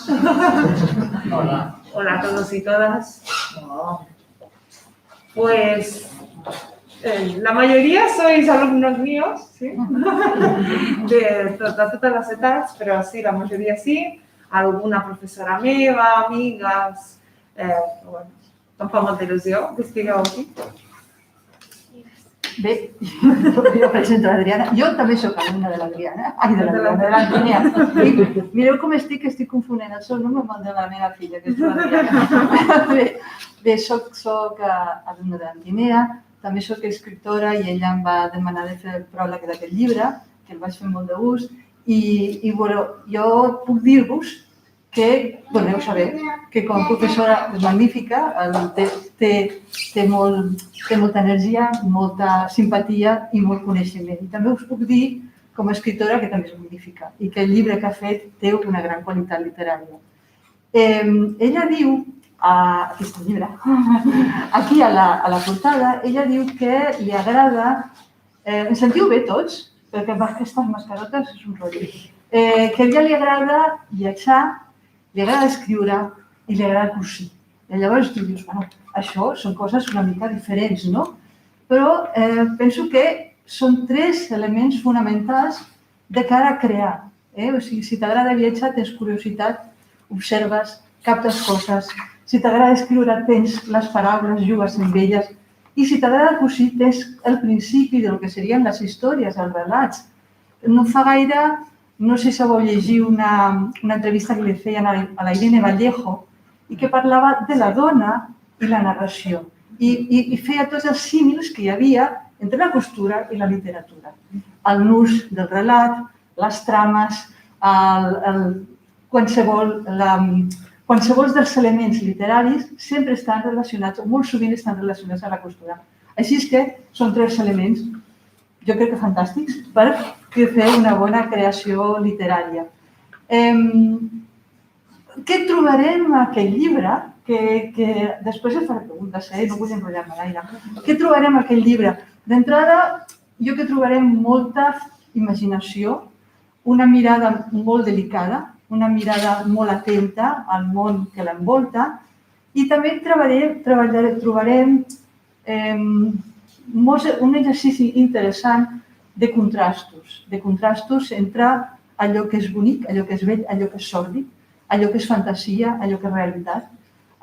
Hola. Hola a todos y todas. Pues la mayoría sois alumnos míos, ¿sí? De todas las etapas, pero sí, la mayoría sí. Alguna professora meva, amigues, bueno, em fa molta il·lusió que estigueu aquí. Bé, jo presento l'Adriana. Jo també soc alumna de l'Adriana. Ai, de l'Antonia. Mireu com estic confonent el seu nom amb el de la meva filla, que és l'Adriana. Bé, soc alumna de l'Antonia, també soc escriptora i ella em va demanar de fer el pròleg d'aquest llibre, que el vaig fer molt de gust, i jo puc dir-vos que, ja ho sabeu, que com a professora és magnífica, té molta energia, molta simpatia i molt coneixement. I també us puc dir, com a escriptora, que també és magnífica i que el llibre que ha fet té una gran qualitat literària. Ella diu, aquest llibre, aquí a la portada, ella diu que li agrada, em sentiu bé tots? Perquè amb aquestes mascarotes és un rotllo. Que a ella li agrada viatjar, li agrada escriure i li agrada cosir. I llavors tu dius, bueno, això són coses una mica diferents, no? Però penso que són tres elements fonamentals de cara a crear. O sigui, si t'agrada viatjar, tens curiositat, observes, captes coses. Si t'agrada escriure, tens les paraules, jugues amb elles. I si t'agrada cosir, tens el principi del que serien les històries, els relats. No fa gaire... No sé si sabeu llegir una entrevista que li feien a la Irene Vallejo i que parlava de la dona i la narració i feia tots els símils que hi havia entre la costura i la literatura. El nus del relat, les trames, qualsevol dels elements literaris sempre estan relacionats, o molt sovint estan relacionats amb la costura. Així és que són tres elements, jo crec que fantàstics, per fer una bona creació literària. Què trobarem en aquest llibre? Que després es farà preguntes, no vull enrotllar-me gaire. Què trobarem en aquest llibre? D'entrada, jo que trobarem molta imaginació, una mirada molt delicada, una mirada molt atenta al món que l'envolta i també trobarem un exercici interessant de contrastos entre allò que és bonic, allò que és bell, allò que és sòrdid, allò que és fantasia, allò que és realitat,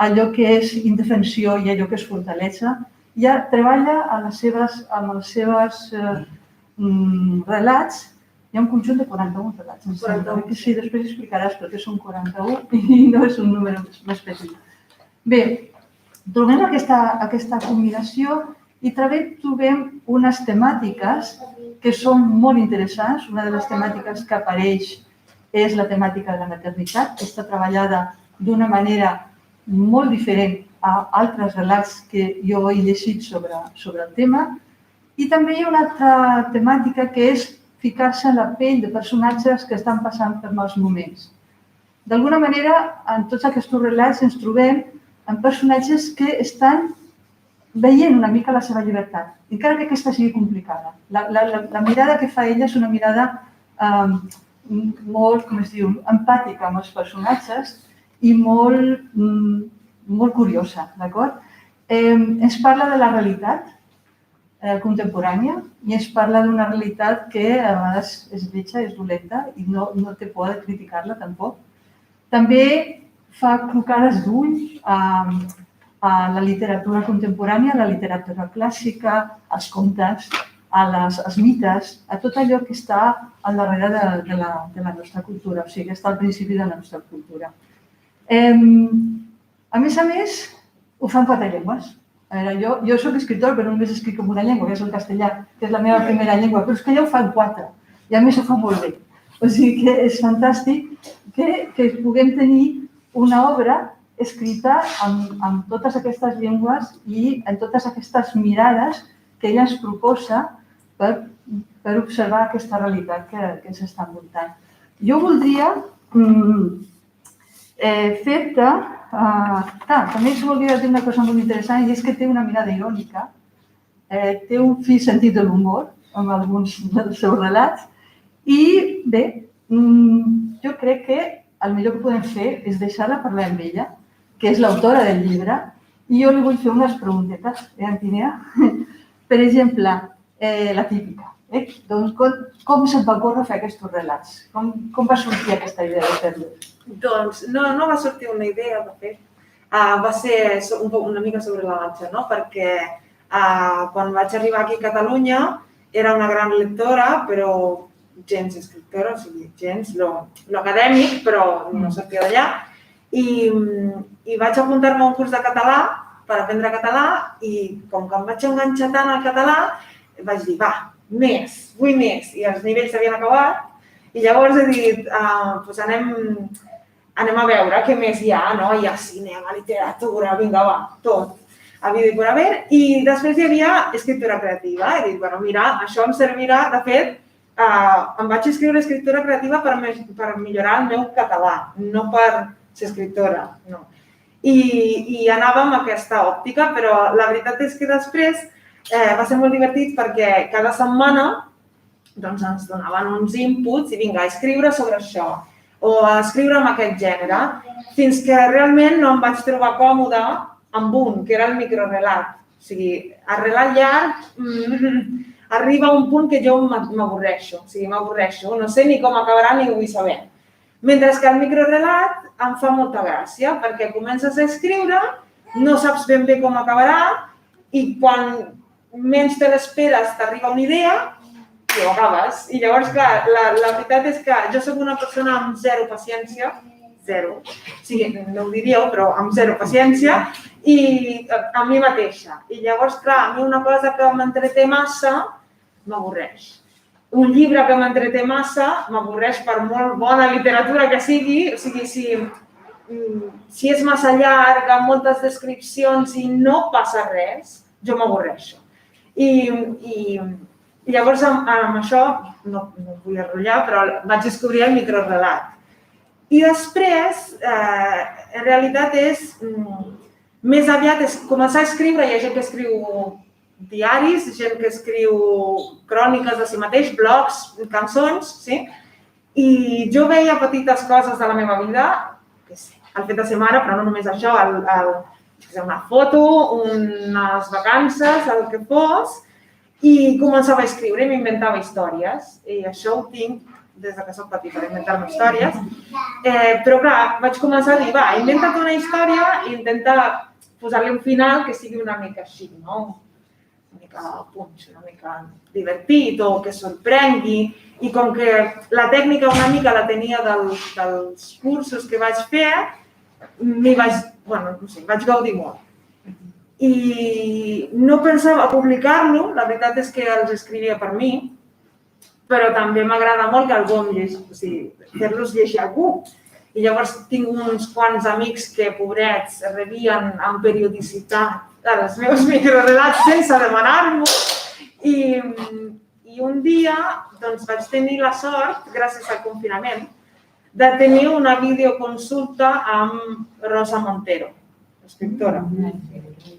allò que és indefensió i allò que és fortalesa. Ja treballa amb els seus relats, hi ha un conjunt de 41 relats. 41. Sí, després explicaràs per què són 41 i no és un número més petit. Bé, trobem aquesta combinació i també trobem unes temàtiques que són molt interessants. Una de les temàtiques que apareix és la temàtica de la maternitat, que està treballada d'una manera molt diferent a altres relats que jo he llegit sobre el tema. I també hi ha una altra temàtica que és ficar-se en la pell de personatges que estan passant per mals moments. D'alguna manera, en tots aquests relats ens trobem en personatges que estan veient una mica la seva llibertat, encara que aquesta sigui complicada. La mirada que fa ella és una mirada molt, com es diu, empàtica amb els personatges i molt curiosa, d'acord? Ens parla de la realitat contemporània i ens parla d'una realitat que a vegades és lletja, és dolenta i no té por de criticar-la tampoc. També fa clocades d'ull a la literatura contemporània, a la literatura clàssica, als contes, als mites, a tot allò que està al darrere de la nostra cultura, o sigui, que està al principi de la nostra cultura. A més, ho fa en 4 llengües. Jo soc escriptor, però només escric en una llengua, que és el castellà, que és la meva primera llengua, però és que ella ho fa en 4, i a més ho fa molt bé. O sigui que és fantàstic que puguem tenir una obra escrita en totes aquestes llengües i en totes aquestes mirades que ella ens proposa per observar aquesta realitat que s'està envoltant. Jo voldria fer-te... També s'ha oblidat dir una cosa molt interessant i és que té una mirada irònica, té un fi sentit de l'humor en alguns dels seus relats i bé, jo crec que el millor que podem fer és deixar-la parlar amb ella, que és l'autora del llibre, i jo li vull fer unes preguntetes, Antínia? Per exemple, la típica. Doncs com se't va ocórrer fer aquests relats? Com va sortir aquesta idea de fer-los? Doncs no va sortir una idea, de fet. Va ser una mica sobre la marxa, no? Perquè quan vaig arribar aquí a Catalunya era una gran lectora, però gens escriptora, o sigui, gens, lo acadèmic, però no sortia d'allà. I vaig apuntar-me a un curs de català per aprendre català i com que em vaig enganxar tant al català, vaig dir, va, més, vull més. I els nivells s'havien acabat i llavors he dit, doncs anem a veure què més hi ha, no? Hi ha cinema, literatura, vinga, va, tot. Habido i por haver. I després hi havia escriptura creativa. He dit, bueno, mira, això em servirà, de fet, em vaig escriure escriptura creativa per millorar el meu català, no per ser escriptora, no. I anava amb aquesta òptica, però la veritat és que després va ser molt divertit perquè cada setmana ens donaven uns inputs i vinga, a escriure sobre això o a escriure amb aquest gènere, fins que realment no em vaig trobar còmoda amb un, que era el microrelat. O sigui, el relat llarg arriba a un punt que jo m'avorreixo, o sigui, m'avorreixo, no sé ni com acabarà ni ho vull saber. Mentre que el microrelat em fa molta gràcia, perquè comences a escriure, no saps ben bé com acabarà i quan menys te l'esperes t'arriba una idea i ho acabes. I llavors, clar, la veritat és que jo soc una persona amb zero paciència, zero, o sigui, no ho diríeu, però amb zero paciència, i a mi mateixa. I llavors, clar, a mi una cosa que m'entreté massa m'avorreix. Un llibre que m'entreté massa m'avorreix per molt bona literatura que sigui, o sigui, si és massa llarg, amb moltes descripcions i no passa res, jo m'avorreixo. I llavors amb això, no vull enrotllar, però vaig descobrir el microrelat. I després, en realitat, més aviat és començar a escriure, hi ha gent que escriu diaris, gent que escriu cròniques de si mateix, blogs, cançons, sí? I jo veia petites coses de la meva vida, el fet de ser mare, però no només això, una foto, unes vacances, el que fos, i començava a escriure i m'inventava històries. I això ho tinc des que soc petita, per inventar-me històries. Però clar, vaig començar a dir, va, inventa't una història i intenta posar-li un final que sigui una mica així, no? Una mica punx, una mica divertit o que sorprengui. I com que la tècnica una mica la tenia dels cursos que vaig fer, vaig gaudir molt. I no pensava publicar-lo, la veritat és que els escrivia per mi, però també m'agrada molt que algú em llegeixi, o sigui, fer-los llegir a algú. I llavors tinc uns quants amics que, pobrets, rebien amb periodicitat els meus microrelats sense demanar-m'ho. I un dia vaig tenir la sort, gràcies al confinament, de tenir una videoconsulta amb Rosa Montero, escriptora.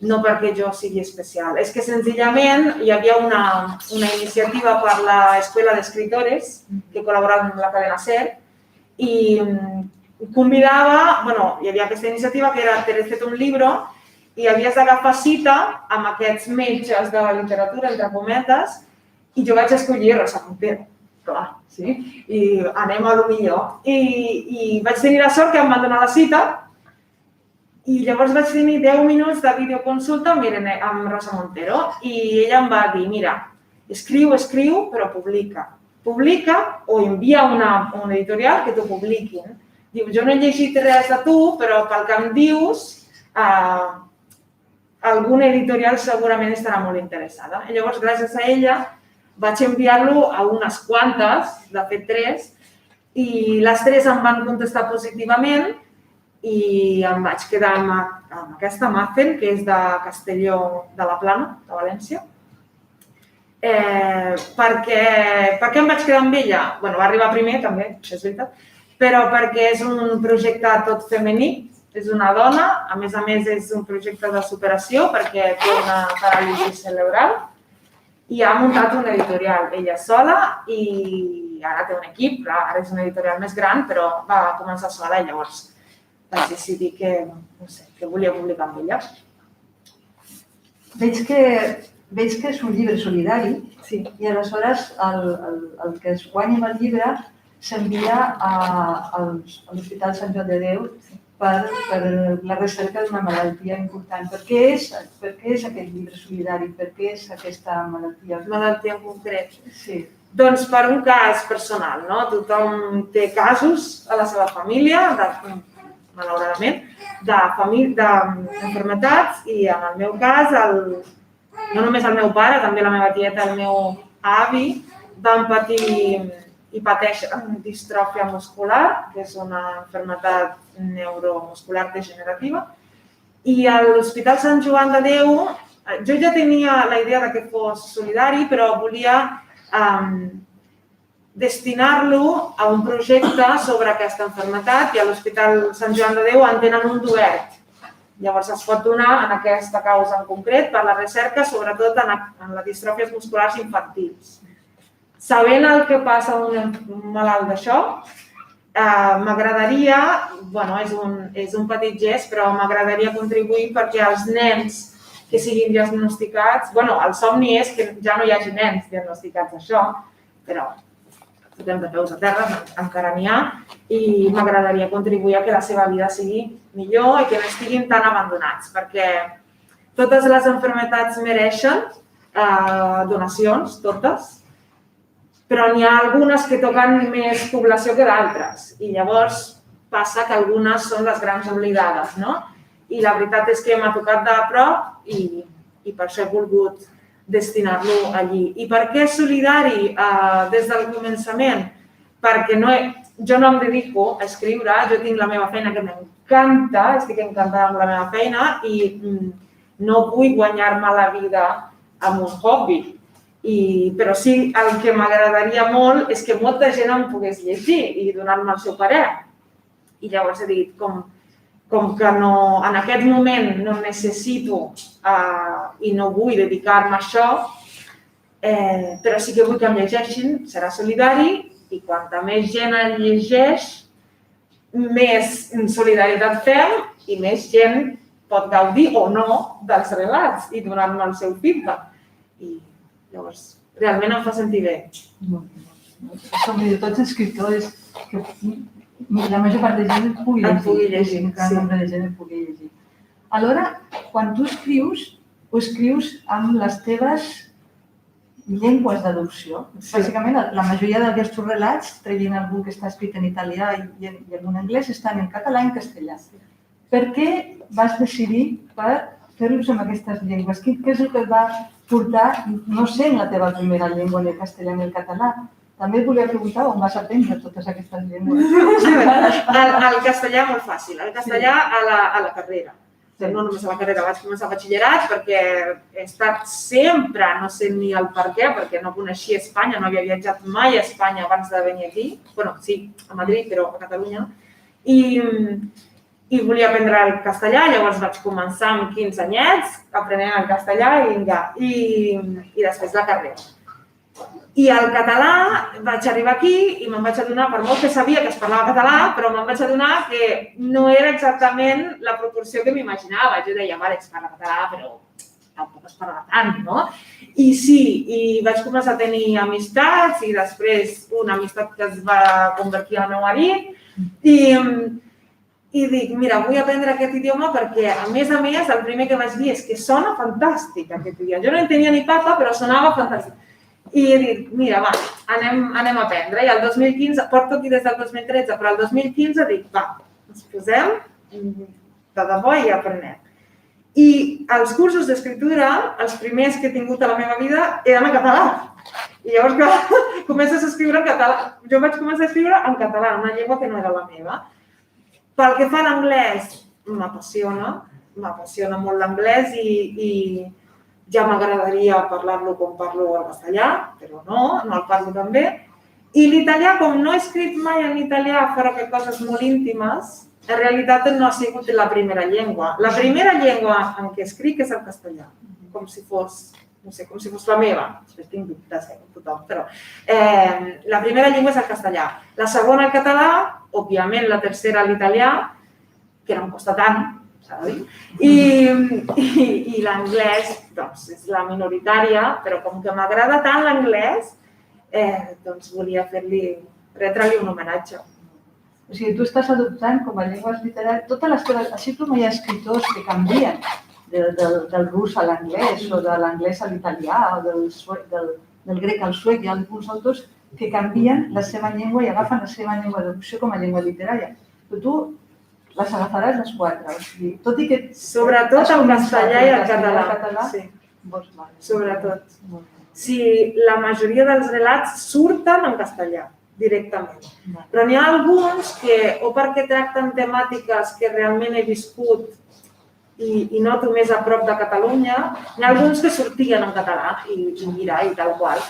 No perquè jo sigui especial, és que senzillament hi havia una iniciativa per l'Escuela d'Escritores que col·laborava amb la cadena SER i convidava, hi havia aquesta iniciativa que era te receta un libro i havies d'agafar cita amb aquests metges de la literatura, entre cometes, i jo vaig escollir Rosa Montero, clar, sí, i anem a lo millor. I vaig tenir la sort que em van donar la cita i llavors vaig tenir 10 minuts de videoconsulta amb Rosa Montero i ella em va dir, mira, escriu, però publica. Publica o envia a una editorial que t'ho publiquin. Diu, jo no he llegit res de tu, però pel que em dius, alguna editorial segurament estarà molt interessada. I llavors, gràcies a ella, vaig enviar-lo a unes quantes, de fet 3, i les 3 em van contestar positivament i em vaig quedar amb aquesta Mazen, que és de Castelló de la Plana, de València. Per què em vaig quedar amb ella? Va arribar primer, també, això és veritat, però perquè és un projecte tot femení, és una dona, a més és un projecte de superació perquè té una paràlisi cerebral i ha muntat una editorial ella sola i ara té un equip, clar, ara és una editorial més gran, però va començar sola i llavors vaig decidir que, no sé, que volia publicar amb ella. Veig que és un llibre solidari i aleshores el que es guanya amb el llibre s'envia a l'Hospital Sant Joan de Déu per la recerca d'una malaltia important. Per què és aquest llibre solidari? Per què és aquesta malaltia? Malaltia en concret? Sí. Doncs per un cas personal, no? Tothom té casos a la seva família, malauradament, d'enfermetats i en el meu cas, no només el meu pare, també la meva tieta, el meu avi, van patir i pateixen distròfia muscular, que és una malaltia neuromuscular degenerativa. I a l'Hospital Sant Joan de Déu, jo ja tenia la idea que fos solidari, però volia destinar-lo a un projecte sobre aquesta malaltia i a l'Hospital Sant Joan de Déu en tenen un d'obert. Llavors es pot donar en aquesta causa en concret per la recerca, sobretot en les distròfies musculars infantils. Sabent el que passa a un malalt d'això, m'agradaria, és un petit gest, però m'agradaria contribuir perquè els nens que siguin diagnosticats, el somni és que ja no hi hagi nens diagnosticats d'això, però fotem de peus a terra, encara n'hi ha, i m'agradaria contribuir a que la seva vida sigui millor i que no estiguin tan abandonats, perquè totes les malalties mereixen donacions, totes, però n'hi ha algunes que toquen més població que d'altres i llavors passa que algunes són les grans oblidades, no? I la veritat és que m'ha tocat de prop i per això he volgut destinar-lo allí. I per què és solidari des del començament? Perquè jo no em dedico a escriure, jo tinc la meva feina que m'encanta, estic encantada amb la meva feina i no vull guanyar-me la vida amb un hobby. Però sí, el que m'agradaria molt és que molta gent em pogués llegir i donar-me el seu parer. I llavors he dit, com que en aquest moment no necessito i no vull dedicar-me a això, però sí que vull que em llegeixin, serà solidari i quanta més gent el llegeix, més solidaritat fem i més gent pot gaudir o no dels relats i donar-me el seu feedback. I llavors, realment em fa sentir bé. Som tots escriptors que la major part de gent pugui llegir. Un gran nombre de gent pugui llegir. Alhora, quan tu escrius, ho escrius amb les teves llengües d'adopció. Bàsicament, la majoria d'aquests relats, traient algun que està escrit en italià i algun en anglès, estan en català i en castellà. Per què vas decidir per fer-los en aquestes llengües? Què és el que et va portar, no sent la teva primera llengua, ni el castellà ni el català? També et volia preguntar on vas aprendre totes aquestes llengües. El castellà molt fàcil, el castellà a la carrera. No només a la carrera, vaig començar a batxillerat perquè he estat sempre, no sé ni el per què, perquè no coneixia Espanya, no havia viatjat mai a Espanya abans de venir aquí. Bueno, sí, a Madrid, però a Catalunya. I volia aprendre el castellà, llavors vaig començar amb 15 anyets aprenent el castellà i després la carrera. I el català vaig arribar aquí i me'n vaig adonar, per molt que sabia que es parlava català, però me'n vaig adonar que no era exactament la proporció que m'imaginava. Jo deia, vale, es parla català, però tampoc es parla tant, no? I sí, i vaig començar a tenir amistats i després una amistat que es va convertir en el meu marit i dic, mira, vull aprendre aquest idioma perquè, a més, el primer que vaig dir és que sona fantàstic aquest idioma. Jo no entenia ni papa, però sonava fantàstic. I he dit, mira, va, anem a aprendre. I el 2015, porto aquí des del 2013, però el 2015 dic, va, ens posem de debò i aprenem. I els cursos d'escriptura, els primers que he tingut a la meva vida, eren en català. I llavors, clar, comences a escriure en català. Jo vaig començar a escriure en català, una llengua que no era la meva. Pel que fa a l'anglès, m'apassiona molt l'anglès i ja m'agradaria parlar-lo com parlo el castellà, però no el parlo tan bé. I l'italià, com no he escrit mai en italià fora que coses molt íntimes, en realitat no ha sigut la primera llengua. La primera llengua en què escric és el castellà, com si fos no sé, com si fos la meva, després tinc dubtes com tothom, però la primera llengua és el castellà, la segona el català, òbviament la tercera l'italià, que no em costa tant, s'ha de dir, i l'anglès, doncs, és la minoritària, però com que m'agrada tant l'anglès, doncs volia retre-li un homenatge. O sigui, tu estàs adoptant com a llengües literàries totes les teves, així com hi ha escriptors que canvien del rus a l'anglès o de l'anglès a l'italià o del grec al suec, hi ha alguns autors que canvien la seva llengua i agafen la seva llengua d'adopció com a llengua literària. Però tu les agafaràs les quatre, o sigui, tot i que... Sobretot el castellà i el català. Sí, sobretot. Sí, la majoria dels relats surten en castellà, directament. Però n'hi ha alguns que, o perquè tracten temàtiques que realment he viscut i noto més a prop de Catalunya, n'hi ha alguns que sortien en català i mira, i tal qual.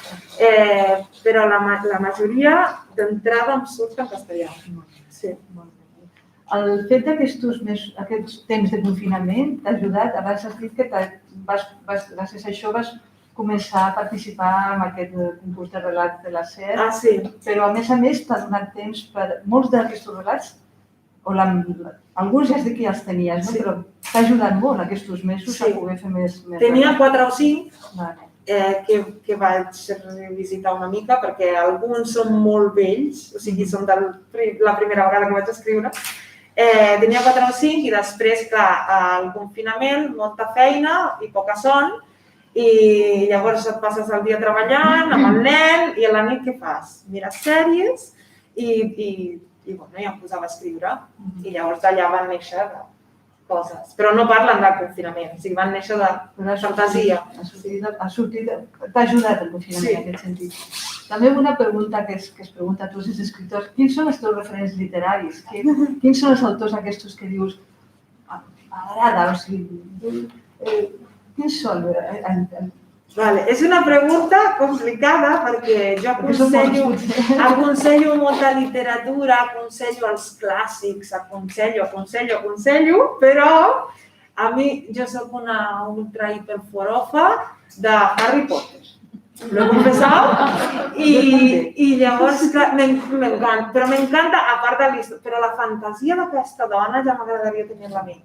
Però la majoria d'entrada em surt en castellà. Sí. El fet d'aquests temps de confinament t'ha ajudat? Abans has dit que gràcies a això vas començar a participar en aquest concurs de relats de la SER. Ah, sí. Però a més t'ha donat temps per molts d'aquests relats, alguns ja has dit que ja els tenies, no? Però t'ha ajudat molt aquests mesos a poder fer més... Tenia 4 o 5 que vaig revisitar una mica perquè alguns són molt vells, o sigui, són de la primera vegada que vaig escriure. Tenia 4 o 5 i després, clar, el confinament, molta feina i poca son, i llavors et passes el dia treballant amb el nen i a la nit què fas? Mires sèries i em posava a escriure i llavors d'allà van néixer coses. Però no parlen de confinament, o sigui, van néixer de fantasia. T'ha ajudat el confinament en aquest sentit. També una pregunta que es pregunta a tots els escriptors, quins són els teus referents literaris? Quins són els autors aquests que dius m'agrada, o sigui... Quins són? És una pregunta complicada perquè jo aconsello molta literatura, aconsello els clàssics, aconsello, però a mi jo soc una ultra hiperforofa de Harry Potter. L'he confessat i llavors m'encanta, però m'encanta a part de l'història, però la fantasia d'aquesta dona ja m'agradaria tenir-la a mi.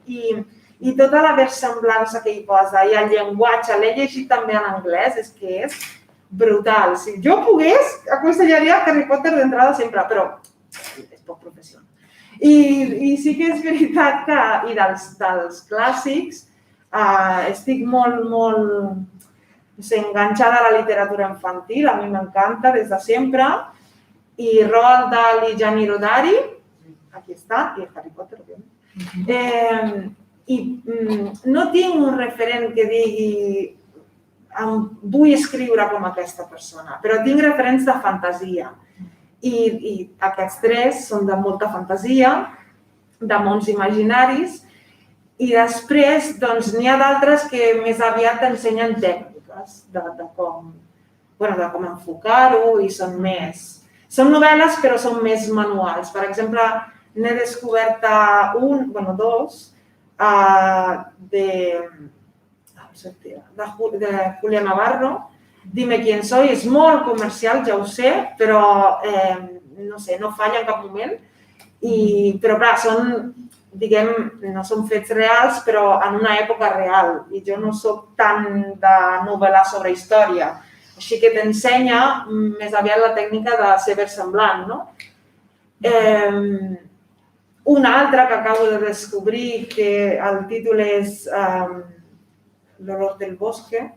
I tota la versemblança que hi posa, i el llenguatge, l'he llegit també en anglès, és que és brutal. Si jo pogués, aconsellaria Harry Potter d'entrada sempre, però és poc professional. I sí que és veritat que, i dels clàssics, estic molt enganxada a la literatura infantil, a mi m'encanta des de sempre, i Roald Dahl i Gianni Rodari, aquí està, i Harry Potter, òbviament. I no tinc un referent que digui vull escriure com aquesta persona, però tinc referents de fantasia. I aquests 3 són de molta fantasia, de mons imaginaris, i després n'hi ha d'altres que més aviat ensenyen tècniques de com enfocar-ho i són més... Són novel·les però són més manuals. Per exemple, n'he descobert dos, de Julia Navarro, Dime quién soy, és molt comercial, ja ho sé, però no falla en cap moment. Però clar, no són fets reals, però en una època real. I jo no soc tant de novel·la sobre història, així que t'ensenya més aviat la tècnica de ser versemblant, no? Una altra que acabo de descobrir, que el títol és L'olor del bosque,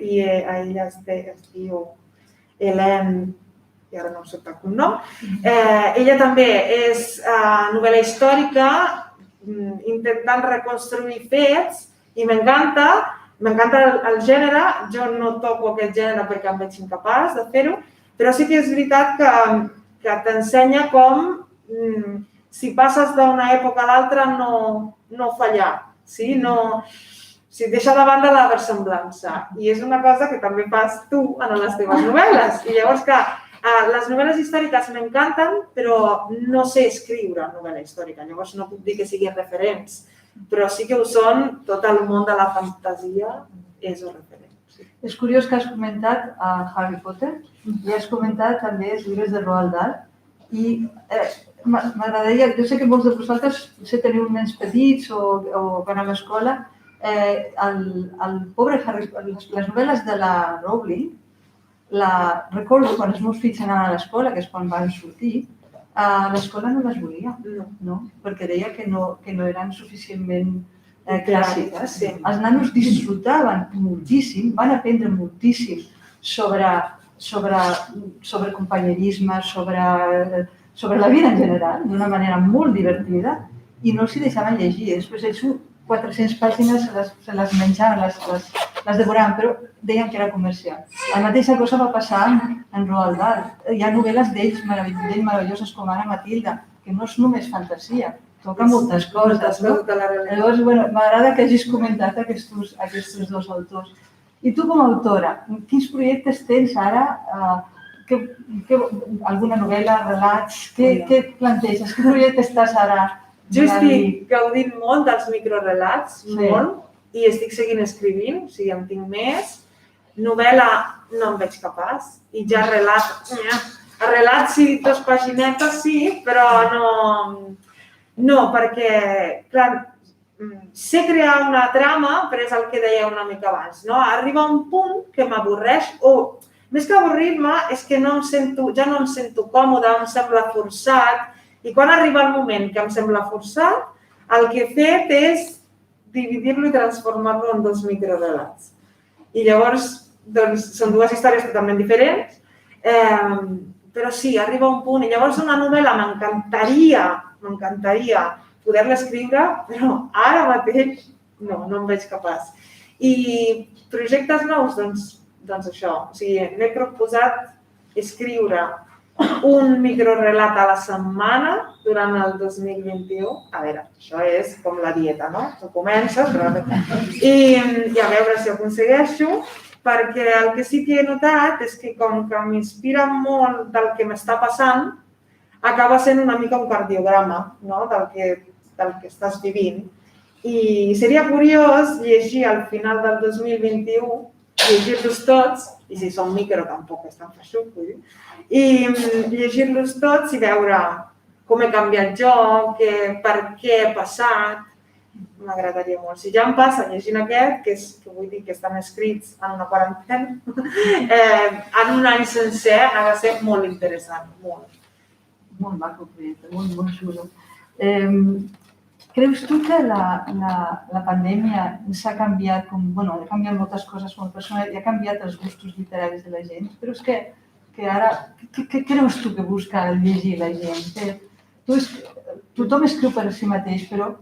i ella es diu Hélène, i ara no em surt el cognom. Ella també és novel·la històrica, intentant reconstruir fets, i m'encanta el gènere. Jo no toco aquest gènere perquè em veig incapaç de fer-ho, però sí que és veritat que t'ensenya com si passes d'una època a l'altra no fallar, si deixa de banda la versemblança. I és una cosa que també fas tu en les teves novel·les. I llavors, les novel·les històriques m'encanten, però no sé escriure novel·la històrica, llavors no puc dir que siguin referents. però sí que ho són, tot el món de la fantasia és un referent. Sí. És curiós que has comentat a Harry Potter i has comentat també els llibres de Roald Dahl i m'agradaria, jo sé que molts de vosaltres potser teniu nens petits o van a l'escola, el pobre Harry, les novel·les de la Rowling, recordo quan els meus fills anaven a l'escola, que és quan van sortir, l'escola no les volia, no? Perquè deia que no eren suficientment clàssiques. Sí. Els nanos disfrutaven moltíssim, van aprendre moltíssim sobre companyerisme, sobre la vida en general, d'una manera molt divertida, i no s'hi deixaven llegir. Després ells 400 pàgines se les menjaven, les devoraven, però deien que era comercial. La mateixa cosa va passar en Roald Dahl. Hi ha novel·les d'ells meravelloses com ara Matilda, que no és només fantasia, toca moltes coses. Llavors, m'agrada que hagis comentat aquests dos autors. I tu com a autora, quins projectes tens ara? Alguna novel·la, relats? Què planteges? Quin projecte estàs ara? Jo estic gaudint molt dels microrelats, molt, i estic seguint escrivint, o sigui, en tinc més. Novel·la no em veig capaç, i ja relats sí, 2 paginetes sí, però no, perquè, clar, sé crear una trama, però és el que deia una mica abans, no? Arriba un punt que m'avorreix, o més que avorrir-me, és que ja no em sento còmoda, em sembla forçat, i quan arriba el moment que em sembla forçat, el que he fet és dividir-lo i transformar-lo en 2 microrelats. I llavors, doncs, són 2 històries totalment diferents, però sí, arriba un punt, i llavors una novel·la m'encantaria poder-la escriure, però ara mateix no em veig capaç. I projectes nous, doncs això, o sigui, m'he proposat escriure un microrelat a la setmana durant el 2021. A veure, això és com la dieta, no? Tu comences, i a veure si ho aconsegueixo, perquè el que sí que he notat és que com que m'inspira molt del que m'està passant, acaba sent una mica un cardiograma, no? del que estàs vivint. I seria curiós llegir al final del 2021, llegir-los tots, i si són micro tampoc és tan feixuc, vull dir, i llegir-los tots i veure com he canviat jo, per què he passat, m'agradaria molt. Si ja em passa llegint aquest, que vull dir que estan escrits en una quarantena, en un any sencer anava a ser molt interessant, molt. Molt maco, molt xulo. Creus tu que la pandèmia s'ha canviat, ha canviat moltes coses com a persona i ha canviat els gustos literaris de la gent? Creus que ara, què creus tu que busca llegir la gent? Tothom escriu per si mateix, però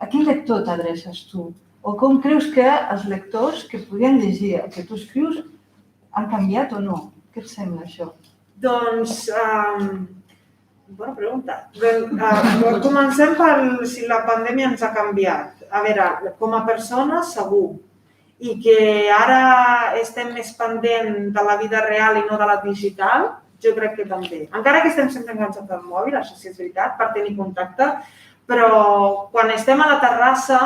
a quin lector t'adreces tu? O com creus que els lectors que podien llegir el que tu escrius han canviat o no? Què et sembla això? Doncs, bona pregunta. Comencem per si la pandèmia ens ha canviat. A veure, com a persona, segur. I que ara estem més pendent de la vida real i no de la digital, jo crec que també. Encara que estem sempre enganxats al mòbil, això sí és veritat, per tenir contacte, però quan estem a la terrassa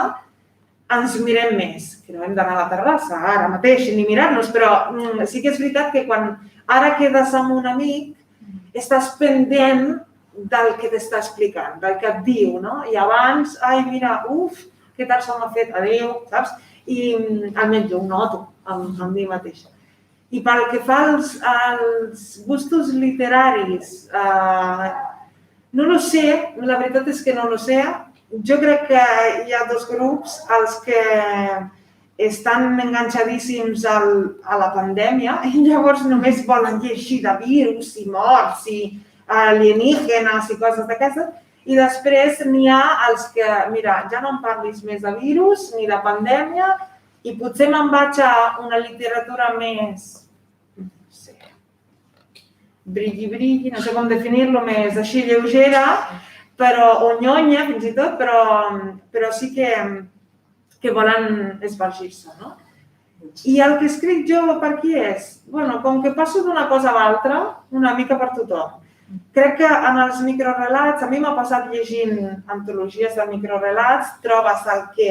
ens mirem més, que no hem d'anar a la terrassa ara mateix ni mirar-nos, però sí que és veritat que quan ara quedes amb un amic estàs pendent del que t'està explicant, del que et diu, no? I abans, ai mira, què tal se m'ha fet, adéu, saps? I almenys jo ho noto amb mi mateixa. I pel que fa als gustos literaris, no ho sé, la veritat és que no ho sé. Jo crec que hi ha 2 grups, els que estan enganxadíssims a la pandèmia i llavors només volen llegir de virus i morts i alienígenes i coses d'aquestes. I després n'hi ha els que, mira, ja no em parlis més de virus ni de pandèmia i potser me'n vaig a una literatura més, no sé, brilli, no sé com definir-lo, més així lleugera, o nyonya fins i tot, però sí que volen esbargir-se, no? I el que escric jo per qui és? Bueno, com que passo d'una cosa a l'altra, una mica per tothom. Crec que en els microrelats, a mi m'ha passat llegint antologies de microrelats, trobes el que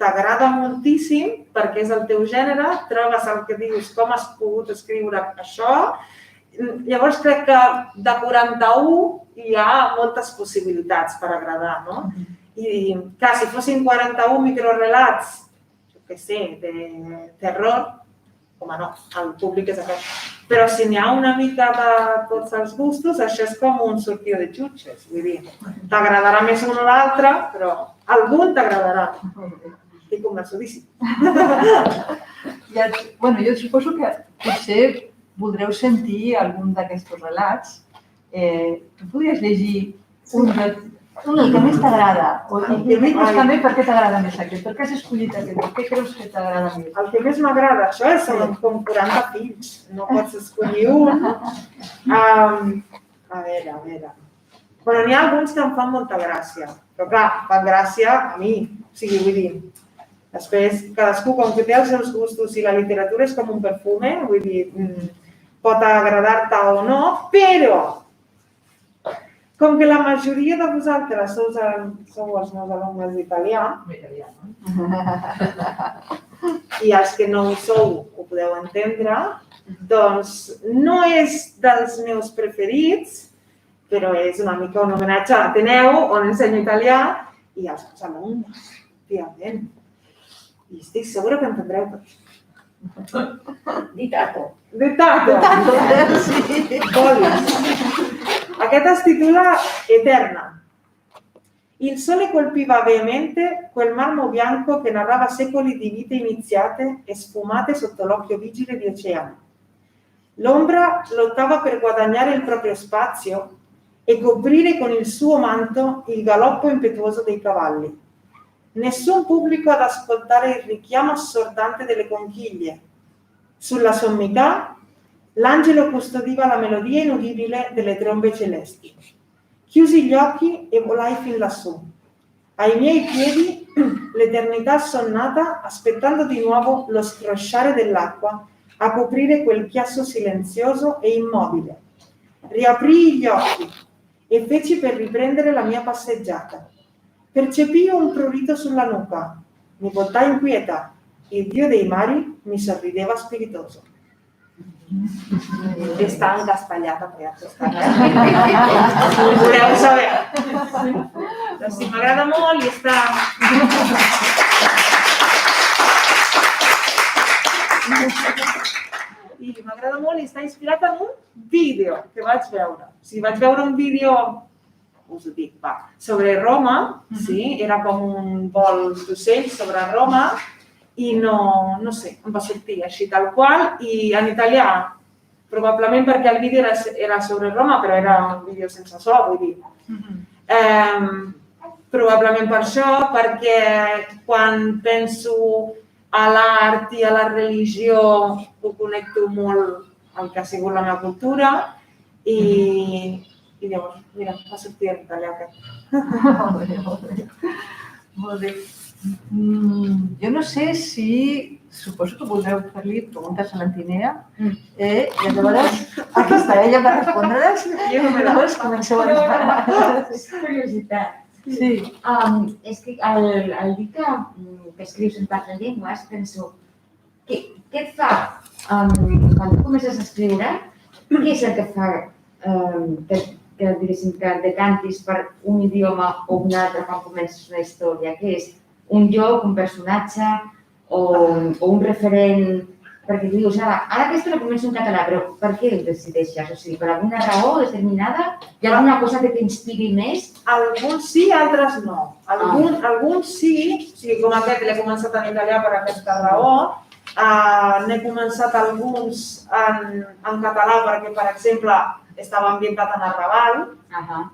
t'agrada moltíssim perquè és el teu gènere, trobes el que dius com has pogut escriure això. Llavors crec que de 41 hi ha moltes possibilitats per agradar, no? I clar, si fossin 41 microrelats, jo què sé, de terror, home no, el públic és aquest. Però si n'hi ha una mica de tots els gustos, això és com un sortió de xutxes. Vull dir, t'agradarà més un o l'altre, però algun t'agradarà. Estic convençudíssim. Jo suposo que potser voldreu sentir algun d'aquests relats. Tu podries llegir un el que més t'agrada, i digues també per què t'agrada més aquest, per què has escollit aquest, per què creus que t'agrada més? El que més m'agrada, això és com 40 fills, no pots escollir un. A veure. Bueno, n'hi ha alguns que em fan molta gràcia, però clar, fan gràcia a mi, o sigui, vull dir, després cadascú com que té els seus gustos i la literatura és com un perfume, vull dir, pot agradar-te o no, però com que la majoria de vosaltres sou els meus alumnes d'italià, i els que no ho sou ho podeu entendre, doncs no és dels meus preferits, però és una mica un homenatge a Ateneu, on ensenyo italià, i als meus alumnes, òbviament. I estic segura que entendreu tot això. Di tato. De tato. Sí. Aquest es titula Eterna. Il sole colpiva veemente quel marmo bianco che narrava secoli di vite iniziate e sfumate sotto l'occhio vigile di Oceano. L'ombra lottava per guadagnare il proprio spazio e coprire con il suo manto il galoppo impetuoso dei cavalli. Nessun pubblico ad ascoltare il richiamo assordante delle conchiglie. Sulla sommità l'angelo custodiva la melodia inudibile delle trombe celesti. Chiusi gli occhi e volai fin lassù. Ai miei piedi l'eternità assonnata, aspettando di nuovo lo scrosciare dell'acqua a coprire quel chiasso silenzioso e immobile. Riaprii gli occhi e feci per riprendere la mia passeggiata. Percepii un prurito sulla nuca. Mi voltai inquieta. Il dio dei mari mi sorrideva spiritoso. Està encaspallata per aquesta. Ho voleu saber. Doncs sí, m'agrada molt i està... I m'agrada molt i està inspirat en un vídeo que vaig veure. O sigui, vaig veure un vídeo, us ho dic, sobre Roma, sí, era com un vol d'ocell sobre Roma, i no sé, em va sortir així tal qual, i en italià, probablement perquè el vídeo era sobre Roma, però era un vídeo sense so, vull dir. Probablement per això, perquè quan penso a l'art i a la religió ho connecto molt amb el que ha sigut la meva cultura, i llavors, mira, va sortir en italià aquest. Molt bé. Jo no sé si... Suposo que voldreu fer-li preguntes a l'Antinea i llavors aquí està ella per respondre-les i llavors comenceu a disparar. Curiositat. Sí. És que al dir que escrius en altres llengües, penso, què et fa, quan tu comences a escriure, què és el que fa que decantis per un idioma o un altre quan comences una història? Què és? Un lloc, un personatge o un referent? Perquè dius, ara aquesta la començo en català, però per què ho decideixes? O sigui, per alguna raó determinada? Hi ha alguna cosa que t'inspiri més? Alguns sí, altres no. Alguns sí, o sigui, com aquest l'he començat en italià per aquesta raó. N'he començat alguns en català perquè, per exemple, estava ambientat en el Raval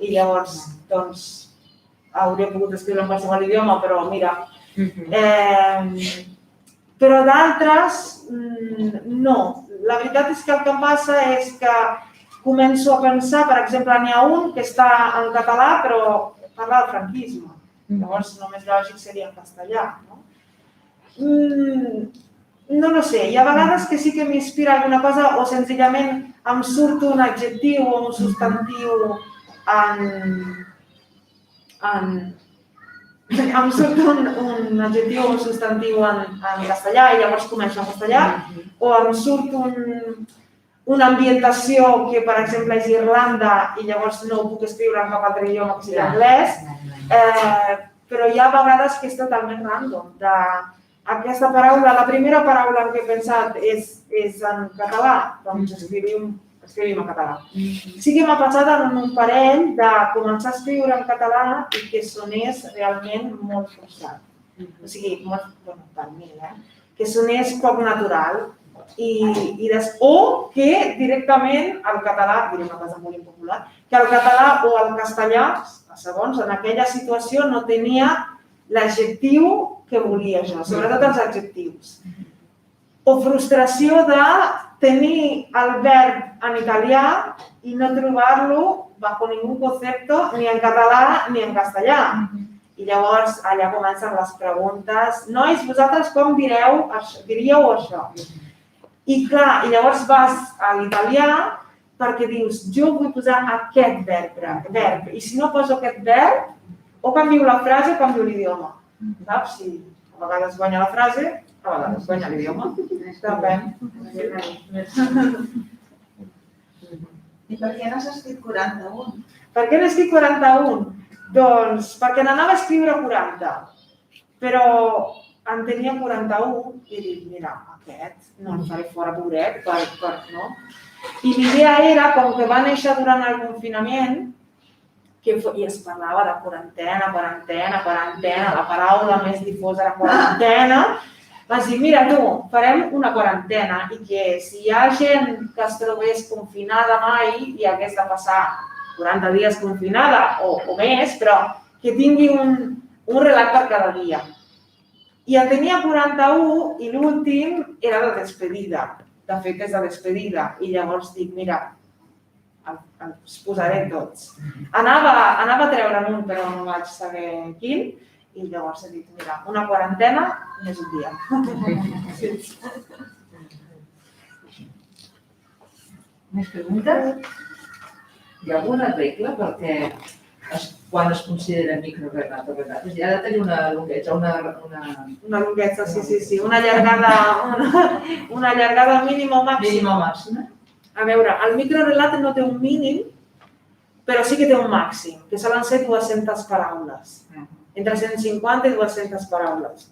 i llavors, doncs, hauria pogut escriure en qualsevol idioma, però mira. Però d'altres, no. La veritat és que el que em passa és que començo a pensar, per exemple, n'hi ha un que està en català, però parla del franquisme. Llavors, el més lògic seria en castellà, no? No sé, hi ha vegades que sí que m'inspira alguna cosa o senzillament em surt un adjectiu o un substantiu em surt un adjectiu o un substantiu en castellà i llavors començo en castellà, o em surt una ambientació que, per exemple, és Irlanda i llavors no ho puc escriure en cap altre idioma que sigui anglès, però hi ha vegades que és totalment random. Aquesta paraula, la primera paraula en què he pensat és en català, doncs escrivim en català. Sí que m'ha passat en un parell de començar a escriure en català i que sonés realment molt forçat. O sigui, per mi, que sonés poc natural. O que directament el català, diré una cosa molt impopular, que el català o el castellà, segons, en aquella situació no tenia l'adjectiu que volia jo, sobretot els adjectius. O frustració de tenir el verb en italià i no trobar-lo bajo ningún concepto ni en català ni en castellà. I llavors allà comencen les preguntes. Nois, vosaltres com diríeu això? I clar, i llavors vas a l'italià perquè dius, jo vull posar aquest verb. I si no poso aquest verb, o canvio la frase o canvio l'idioma. Saps? Si a vegades guanya la frase, a vegades guanya l'idioma. Depèn. I per què n'has escrit 41? Per què n'he escrit 41? Doncs perquè n'anava a escriure 40, però en tenia 41 i dic, mira, aquest no el faré fora, pobret, no? I l'idea era, com que va néixer durant el confinament, i es parlava de quarantena, la paraula més difosa era quarantena, vaig dir, mira tu, farem una quarantena i que si hi ha gent que es trobés confinada mai i hagués de passar 40 dies confinada o més, però que tingui un relat per cada dia. I en tenia 41 i l'últim era de despedida. De fet, és de despedida. I llavors dic, mira, els posaré tots. Anava a treure'n un, però no vaig saber quin. I llavors he dit, mira, una quarantena més un dia. Més preguntes? Hi ha alguna regla perquè quan es considera microrelat o relat? És a dir, ha de tenir una longuesa, Una longuesa, sí. Una allargada mínima o màxima. Mínima o màxima? A veure, el microrelat no té un mínim, però sí que té un màxim, que solen ser 200 paraules. Entre 150 i 200 paraules.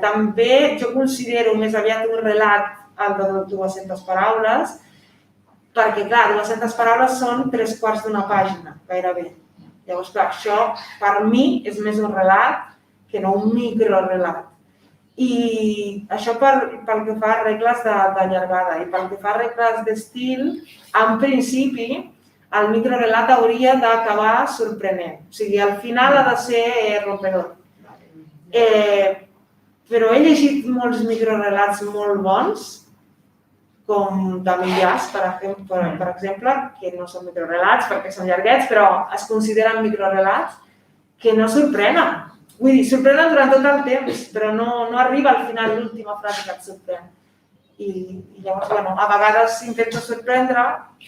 També jo considero més aviat un relat el de 200 paraules, perquè, clar, 200 paraules són 3/4 d'una pàgina, gairebé. Llavors, clar, això per mi és més un relat que no un microrelat. I això pel que fa a regles de llargada i pel que fa a regles d'estil, en principi, el microrelat hauria d'acabar sorprenent. O sigui, al final ha de ser rompedor. Però he llegit molts microrelats molt bons, com Camille Jas, per exemple, que no són microrelats perquè són llarguets, però es consideren microrelats que no sorprenen. Vull dir, sorprenen durant tot el temps, però no arriba al final l'última frase que et sorprèn. I llavors, a vegades intento sorprendre,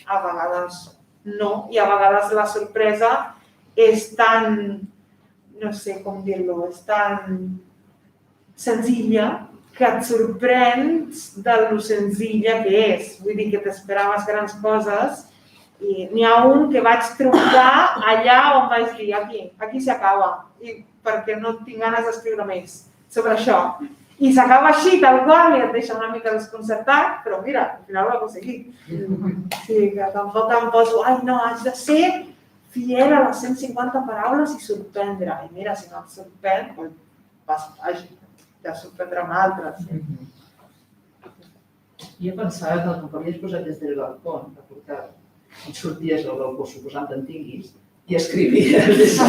a vegades no, i a vegades la sorpresa és tan, no sé com dir-lo, és tan senzilla que et sorprens de lo senzilla que és. Vull dir que t'esperaves grans coses i n'hi ha un que vaig trobar allà on vaig dir, aquí s'acaba, perquè no tinc ganes d'escriure més sobre això. I s'acaba així, tal qual, i et deixa una mica desconcertat, però mira, al final ho he aconseguit. Sí, que tampoc em poso, no, haig de ser fiel a les 150 paraules i sorprendre. I mira, si no et sorprèn, vas de sorprendre amb altres. Jo pensava que com havies posat des del balcó, la portada, on sorties al balcó, suposant que en tinguis, i escrivies. I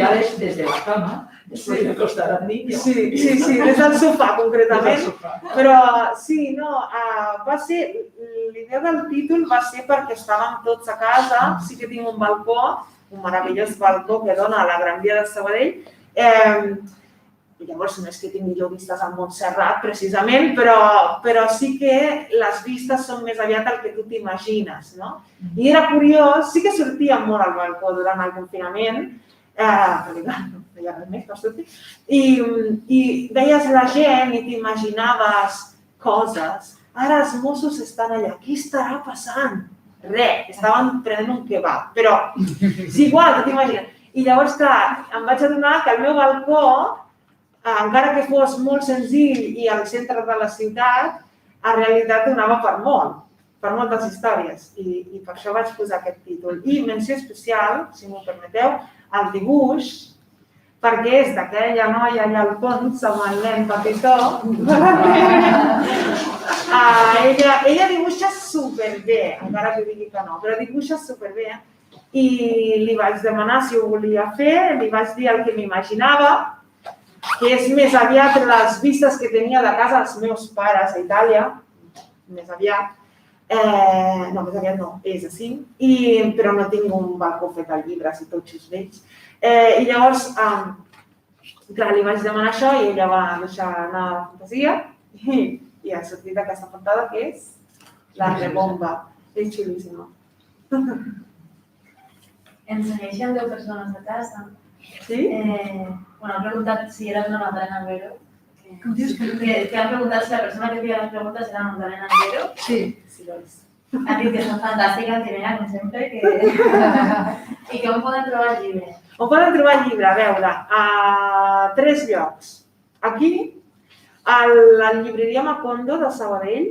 ara és des de la cama, després de costar al niño. Sí, des del sofà, concretament. Però sí, no, va ser, l'idea del títol va ser perquè estàvem tots a casa, sí que tinc un balcó, un meravellós balcó que dona a la Gran Via de Sabadell, llavors no és que tingui jo vistes al Montserrat, precisament, però sí que les vistes són més aviat el que tu t'imagines, no? I era curiós, sí que sortíem molt al balcó durant el confinament, perquè clar, no feia res més per sortir, i veies la gent i t'imaginaves coses. Ara els Mossos estan allà, què estarà passant? Res, estaven prenent un kebab, però és igual, tu t'imagines. I llavors, clar, em vaig adonar que el meu balcó, encara que fos molt senzill i al centre de la ciutat, en realitat donava per moltes històries. I per això vaig posar aquest títol. I menció especial, si m'ho permeteu, al dibuix, perquè és d'aquella noia allà al fons, amb el nen petitó. Ella dibuixa superbé, encara que digui que no, però dibuixa superbé. I li vaig demanar si ho volia fer, li vaig dir el que m'imaginava, que és més aviat les vistes que tenia de casa dels meus pares a Itàlia, més aviat. No, més aviat no, és així, però no tinc un balcó fet al llibres i totxos vells. I llavors, clar, li vaig demanar això i ella va deixar anar la fantasia i ha sortit aquesta portada que és la rebomba. És xulíssima. Ens segueixen 10 persones a casa. Sí? Han preguntat si eres una Magdalena Albero. Com dius que han preguntat si la persona que feia les preguntes era Magdalena Albero. Sí. Sí, doncs. Han dit que són fantàstiques, Irene, com sempre, i que on poden trobar el llibre. On poden trobar el llibre? A veure, a 3 llocs. Aquí, a la llibreria Macondo de Sabadell,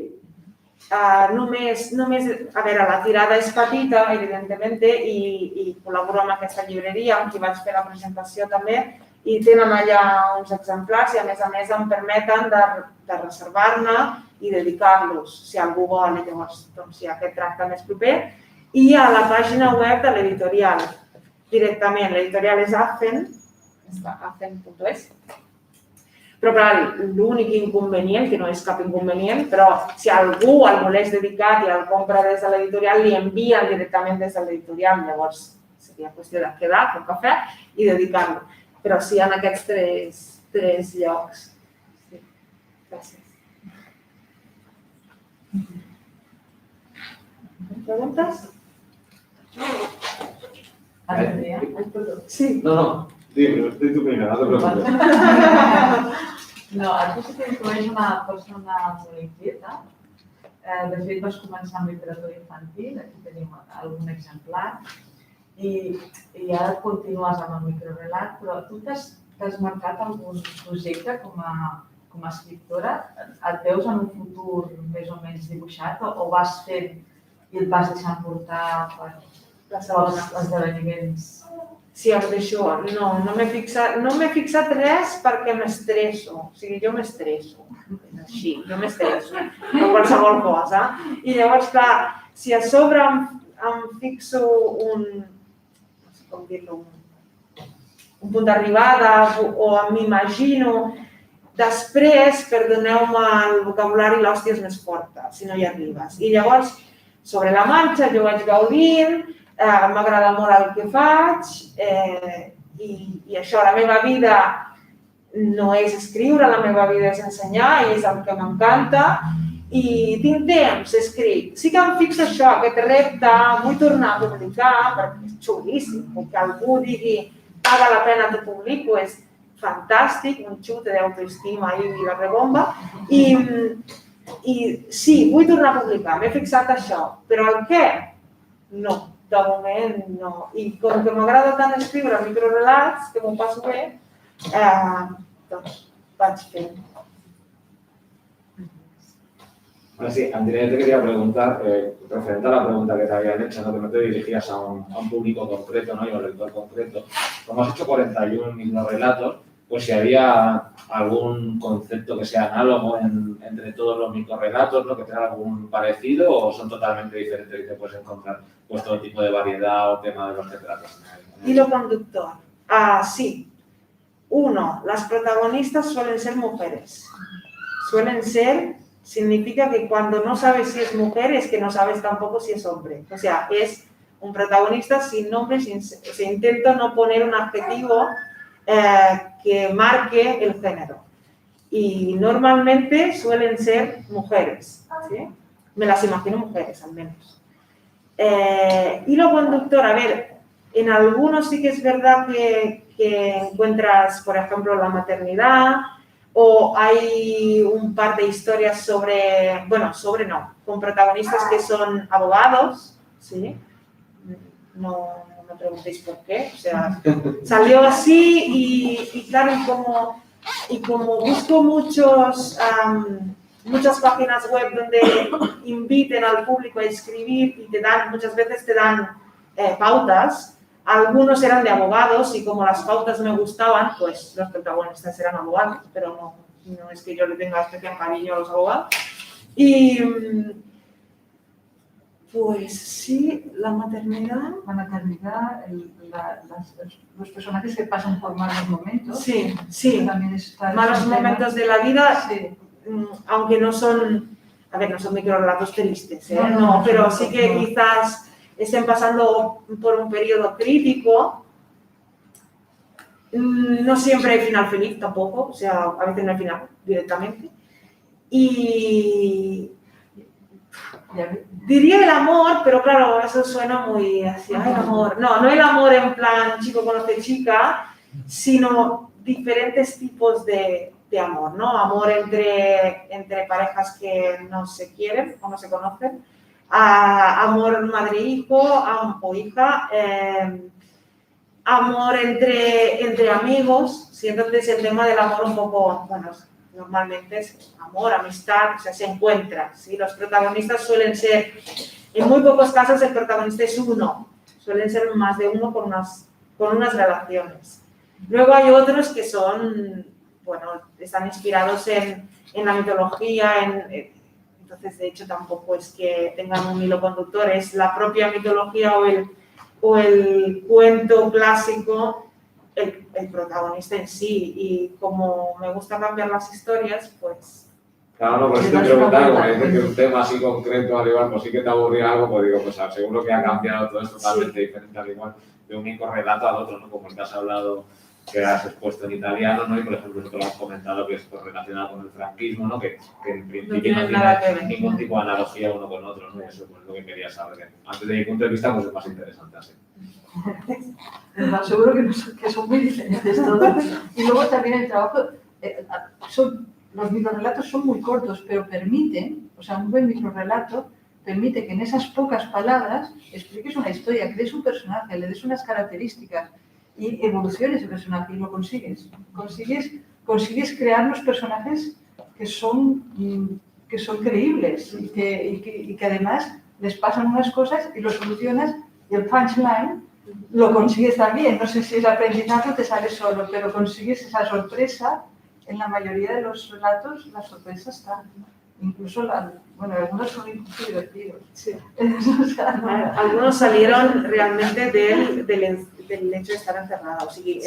només, a veure, la tirada és petita, evidentment, i col·laboro amb aquesta llibreria, amb qui vaig fer la presentació també, i tenen allà uns exemplars i, a més, em permeten de reservar-ne i dedicar-los, si algú vol, llavors, doncs, hi ha aquest tracte més proper. I a la pàgina web de l'editorial, directament. L'editorial és Afen, afen.es. Però, clar, l'únic inconvenient, que no és cap inconvenient, però si algú el volés dedicat i el compra des de l'editorial, li envien directament des de l'editorial. Llavors, seria qüestió de quedar, fer un cafè i dedicar-lo. Però sí, en aquests 3 llocs. Sí. Gràcies. Preguntes? Sí. No. Dime, estoy tu primera, no te preocupes. No, a tu sí que influeix una persona molt inquieta. De fet, vas començar amb literatura infantil, aquí tenim algun exemplar, i ara continues amb el microrelat, però tu t'has marcat algun projecte com a escriptora? Et veus en un futur més o menys dibuixat o vas fent i et vas deixant portar pels esdeveniments? Si em deixo, no m'he fixat res perquè m'estresso. O sigui, jo m'estresso. Així, jo m'estresso. Per qualsevol cosa. I llavors, clar, si a sobre em fixo un punt d'arribada o m'imagino, després, perdoneu-me el vocabulari, l'hòstia és més forta, si no hi arribes. I llavors, sobre la marxa, jo vaig gaudint, m'agrada molt el que faig i això, la meva vida no és escriure, la meva vida és ensenyar i és el que m'encanta i tinc temps, escric. Sí que em fixo això, aquest repte, vull tornar a publicar perquè és xulíssim, que algú digui paga la pena t'ho publico, és fantàstic, un xute d'autoestima i la rebomba i sí, vull tornar a publicar, m'he fixat això, però el què? No. De moment, no. I com que m'agrada tant escriure microrelats, que m'ho passo bé, doncs vaig fent. Bueno, sí, Andrea, te quería preguntar, referente a la pregunta que te habían hecho, ¿no? Que no te dirigías a un público concreto, ¿no? Y a un lector concreto. Como has hecho 41 microrelatos, pues si había algún concepto que sea análogo entre todos los microrelatos, ¿no? Que tenga algún parecido o son totalmente diferentes y te puedes encontrar pues todo tipo de variedad o tema de los que tratas. Hilo conductor. Sí. 1. Las protagonistas suelen ser mujeres. Significa que cuando no sabes si es mujer es que no sabes tampoco si es hombre. O sea, es un protagonista sin nombre, se intento no poner un adjetivo que marque el género. Y normalmente suelen ser mujeres, ¿sí? Me las imagino mujeres, al menos. Hilo conductor, a ver, en algunos sí que es verdad que encuentras, por ejemplo, la maternidad, o hay un par de historias sobre, bueno, sobre no, con protagonistas que son abogados, ¿sí? No me preguntéis por qué, o sea, salió así y claro, y como busco muchas páginas web donde inviten al público a escribir y muchas veces te dan pautas, algunos eran de abogados y como las pautas me gustaban, pues los protagonistas eran abogados, pero no es que yo le tenga especial cariño a los abogados. Y pues sí, la maternidad. La maternidad, los personajes que pasan por malos momentos. Sí, sí. También malos momentos de la vida, sí. Aunque no son, a ver, no son microrelatos tristes, no, pero sí que quizás estén pasando por un periodo crítico. No siempre hay final feliz tampoco, o sea, a veces no hay final directamente. Y diría el amor, pero claro, eso suena muy así, el amor. No el amor en plan chico conoce chica, sino diferentes tipos de amor, ¿no? Amor entre parejas que no se quieren o no se conocen, amor madre-hijo o hija, amor entre amigos, ¿sí? Entonces el tema del amor un poco, bueno, normalmente es amor, amistad, o sea, se encuentran, ¿sí? Los protagonistas suelen ser, en muy pocos casos el protagonista es uno, suelen ser más de uno con unas relaciones. Luego hay otros que son, bueno, están inspirados en la mitología, entonces de hecho tampoco es que tengan un hilo conductor, es la propia mitología o el cuento clásico, el protagonista en sí, y como me gusta cambiar las historias, pues... Claro, no, pues te preguntaba, como dices que un tema así concreto, al igual, pues sí que te aburría algo, pues digo, pues seguro que ha cambiado todo esto totalmente diferente, al igual, de un único relato al otro, ¿no? Como el que has hablado, que has expuesto en italiano, ¿no? Y por ejemplo, nosotros lo has comentado que es pues, relacionado con el franquismo, ¿no? Que en principio no tiene ningún tipo de analogía uno con otro, ¿no? Y eso pues, es lo que quería saber. Antes de mi punto de vista, pues es más interesante así. Seguro que son muy diferentes todos. Y luego también el trabajo, los microrelatos son muy cortos, pero permiten, o sea, un buen microrelato permite que en esas pocas palabras expliques una historia, crees un personaje, le des unas características y evoluciones ese personaje y lo consigues. Consigues crear los personajes que son creíbles y que además les pasan unas cosas y lo solucionas y el punchline lo consigues también. No sé si es aprendizaje o te sale solo, pero consigues esa sorpresa. En la mayoría de los relatos la sorpresa está. Incluso, algunos son incluso divertidos. Sí. Algunos salieron realmente del hecho de estar encerrada. O sigui,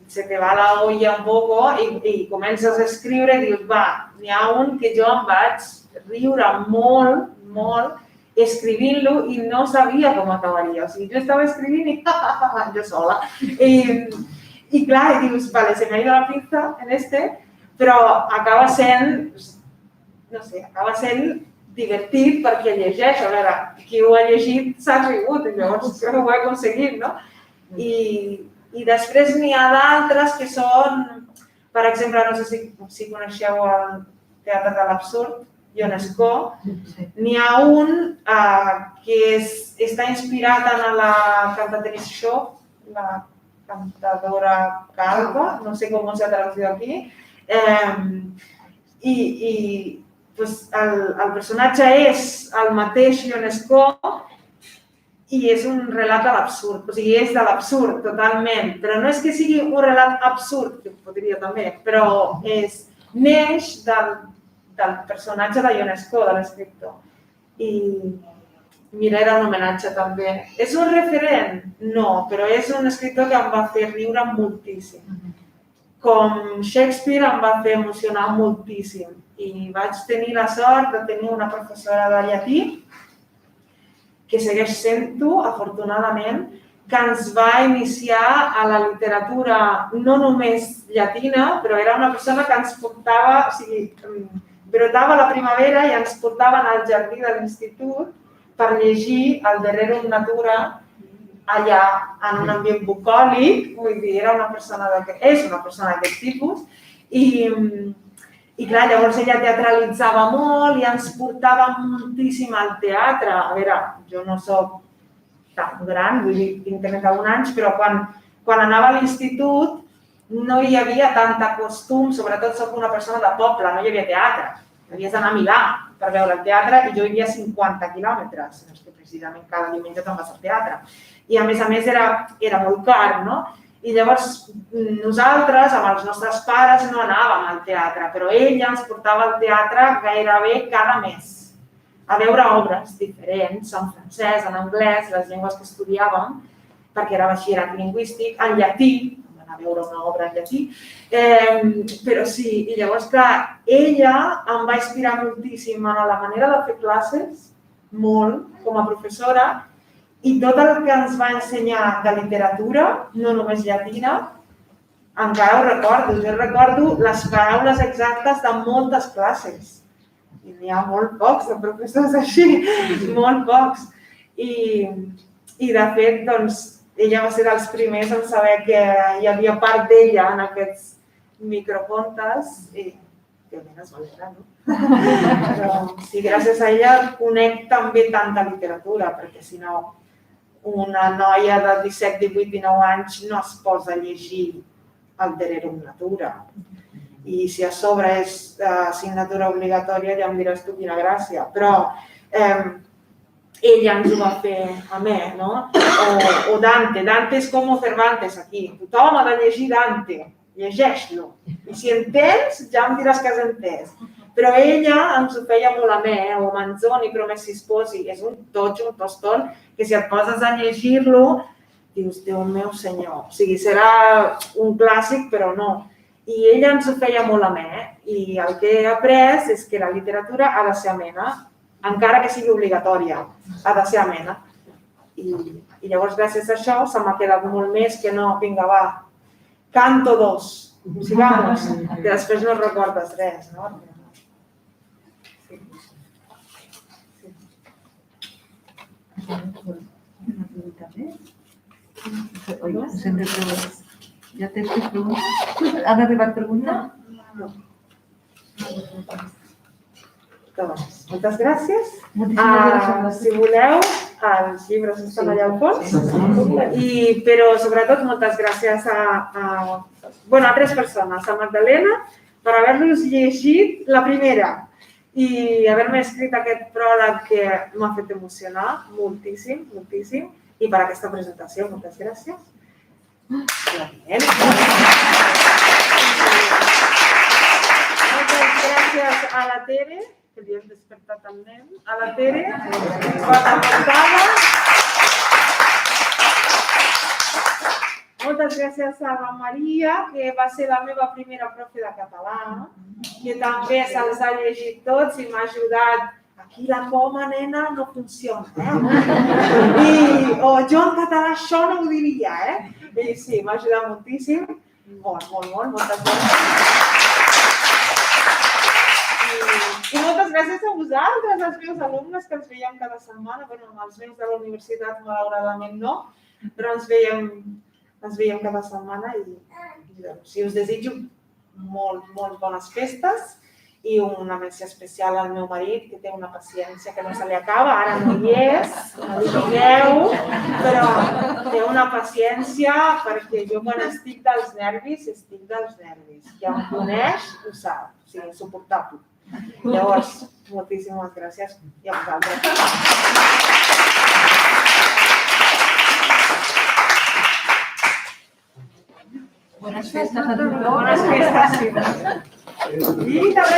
se te va la olla un poco i comences a escriure i dius, va, n'hi ha un que jo em vaig riure molt, escrivint-lo i no sabia com acabaria. O sigui, jo estava escrivint i jo sola. I clar, i dius, vale, se m'ha ido la pinza en però acaba sent, no sé, acaba sent divertit perquè llegeix, a veure, qui ho ha llegit s'ha rigut, llavors ho he aconseguit, no? I després n'hi ha d'altres que són, per exemple, no sé si coneixeu el Teatre de l'Absurd, Ionesco, n'hi ha un que està inspirat en la Cantatriz Show, la cantadora calva, no sé cómo se ha traducido aquí, i pues, el personatge és el mateix Ionesco i és un relat a l'absurd, o sigui, és de l'absurd totalment, però no és que sigui un relat absurd, que podria també, però neix del personatge de Ionesco, de l'escriptor. I mira, era un homenatge també. És un referent? No, però és un escriptor que em va fer riure moltíssim. Com Shakespeare em va fer emocionar moltíssim. I vaig tenir la sort de tenir una professora de llatí que segueix sent-ho, afortunadament, que ens va iniciar a la literatura no només llatina, però era una persona que ens portava, o sigui, brotava la primavera i ens portaven al jardí de l'institut per llegir el Dererum Natura allà en un ambient bucòlic, vull dir, és una persona d'aquest tipus, i clar, llavors ella teatralitzava molt i ens portava moltíssim al teatre. A veure, jo no soc tan gran, vull dir, tinc 31 anys, però quan anava a l'institut no hi havia tanta costum, sobretot soc una persona de poble, no hi havia teatre. Havies d'anar a Milà per veure el teatre i jo vivia a 50 quilòmetres, no és que precisament cada diumenge te'n vas al teatre. I a més era molt car, no? I llavors nosaltres, amb els nostres pares, no anàvem al teatre, però ella ens portava al teatre gairebé cada mes a veure obres diferents, en francès, en anglès, les llengües que estudiàvem, perquè era batxillerat lingüístic, en llatí, vam anar a veure una obra en llatí, però sí, i llavors, clar, ella em va inspirar moltíssim en la manera de fer classes, molt, com a professora, i tot el que ens va ensenyar de literatura, no només llatina, encara ho recordo. Jo recordo les paraules exactes de moltes classes. I n'hi ha molt pocs de professors així, molt pocs. I de fet, doncs, ella va ser dels primers en saber que hi havia part d'ella en aquests microcontes i que almenys valera, no? Però sí, gràcies a ella conec també tanta literatura, perquè si no una noia de 17, 18, 19 anys no es posa a llegir el Dererum Natura. I si a sobre és assignatura obligatòria, ja em diràs tu quina gràcia. Però ella ens ho va fer a mi, no? O Dante. Dante és com Cervantes aquí. Tothom ha de llegir Dante. Llegeix-lo. I si entens, ja em diràs que has entès. Però ella ens ho feia molt a mi, o Manzoni, Promessi Sposi. És un totxo, un tostón, que si et poses a llegir-lo, dius, Déu meu senyor. O sigui, serà un clàssic, però no. I ella ens ho feia molt a mi, i el que he après és que la literatura ha de ser amena, encara que sigui obligatòria, ha de ser amena. I llavors, gràcies a això, se m'ha quedat molt més que no, vinga, va, canto 2, sigamos, que després no recordes res, no? Sí. Una pregunta més? Oi, us hem de preguntar. Ja tens les preguntes? Han arribat preguntes? No. Doncs, moltes gràcies. Si voleu, els llibres estan allà al fons. Però, sobretot, moltes gràcies a 3 persones. A Magdalena, per haver-los llegit la primera i haver-me escrit aquest pròleg que m'ha fet emocionar moltíssim, moltíssim. I per aquesta presentació, moltes gràcies. Moltes gràcies a la Tere, que li hem despertat el nen, a la Tere, per la portada. Moltes gràcies a la Maria, que va ser la meva primera profe de català, que també se'ls ha llegit tots i m'ha ajudat. Aquí la coma, nena, no funciona, O jo en català això no ho diria, I sí, m'ha ajudat moltíssim. Molt, moltes gràcies. I moltes gràcies a vosaltres, als meus alumnes, que ens veiem cada setmana. Bé, amb els meus de la universitat, malauradament no, però ens veiem cada setmana i us desitjo molt bones festes. I una menció especial al meu marit, que té una paciència que no se li acaba, ara no hi és, no li digueu, però té una paciència perquè jo quan estic dels nervis, Qui em coneix ho sap, o sigui, insuportable. Llavors, moltíssimes gràcies i a vosaltres. Bones festes a tothom. Bones festes, sí. I també